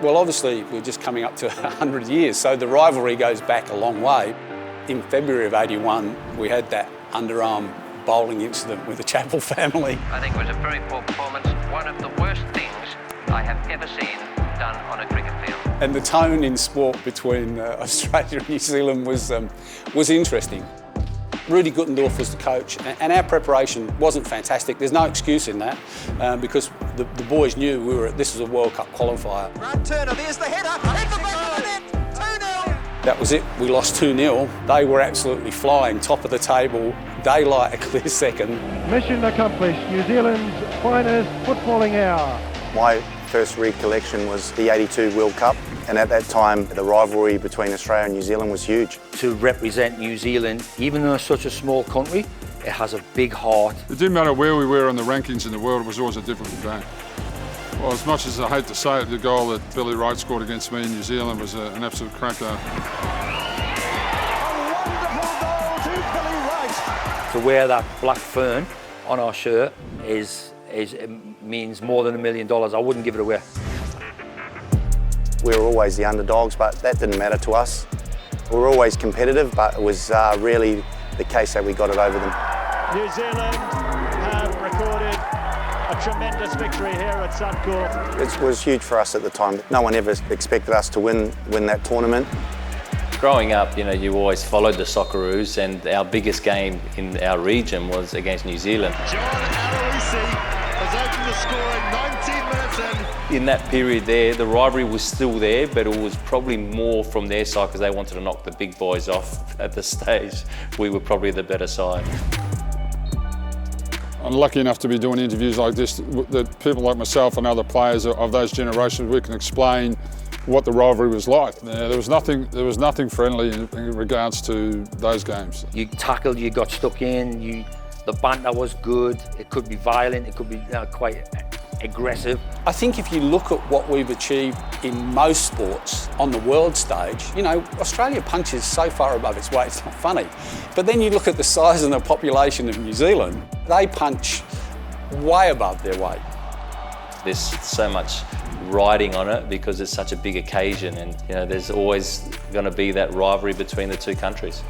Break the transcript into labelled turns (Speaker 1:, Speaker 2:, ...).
Speaker 1: Well, obviously, we're just coming up to 100 years, so the rivalry goes back a long way. In February of '81, we had that underarm bowling incident with the Chappell family.
Speaker 2: I think it was a very poor performance, one of the worst things I have ever seen done on a cricket field.
Speaker 1: And the tone in sport between Australia and New Zealand was interesting. Rudy Guttendorf was the coach, and our preparation wasn't fantastic. There's no excuse in that, because the boys knew this was a World Cup qualifier.
Speaker 3: Grant Turner, there's the header, hit the back of the net, 2-0.
Speaker 1: That was it, we lost 2-0. They were absolutely flying, top of the table, daylight a clear second.
Speaker 4: Mission accomplished, New Zealand's finest footballing hour.
Speaker 5: My first recollection was the '82 World Cup, and at that time the rivalry between Australia and New Zealand was huge.
Speaker 6: To represent New Zealand, even though it's such a small country, it has a big heart.
Speaker 7: It didn't matter where we were on the rankings in the world, it was always a difficult game. Well, as much as I hate to say it, the goal that Billy Wright scored against me in New Zealand was an absolute cracker.
Speaker 3: A wonderful goal to Billy Wright.
Speaker 6: To wear that black fern on our shirt it means more than $1 million. I wouldn't give it away.
Speaker 5: We were always the underdogs, but that didn't matter to us. We were always competitive, but it was really the case that we got it over them.
Speaker 8: New Zealand have recorded a tremendous victory here at Suncorp.
Speaker 5: It was huge for us at the time. No one ever expected us to win that tournament.
Speaker 9: Growing up, you always followed the Socceroos, and our biggest game in our region was against New Zealand.
Speaker 10: John Aloisi has opened the scoring 19 minutes in.
Speaker 9: In that period there, the rivalry was still there, but it was probably more from their side because they wanted to knock the big boys off at the stage. We were probably the better side.
Speaker 7: I'm lucky enough to be doing interviews like this, that people like myself and other players of those generations, we can explain what the rivalry was like. There was nothing friendly in regards to those games.
Speaker 6: You tackled, you got stuck in, the banter was good. It could be violent, it could be quite aggressive.
Speaker 1: I think if you look at what we've achieved in most sports on the world stage, Australia punches so far above its weight, it's not funny. But then you look at the size and the population of New Zealand, they punch way above their weight.
Speaker 9: There's so much riding on it because it's such a big occasion, and there's always going to be that rivalry between the two countries.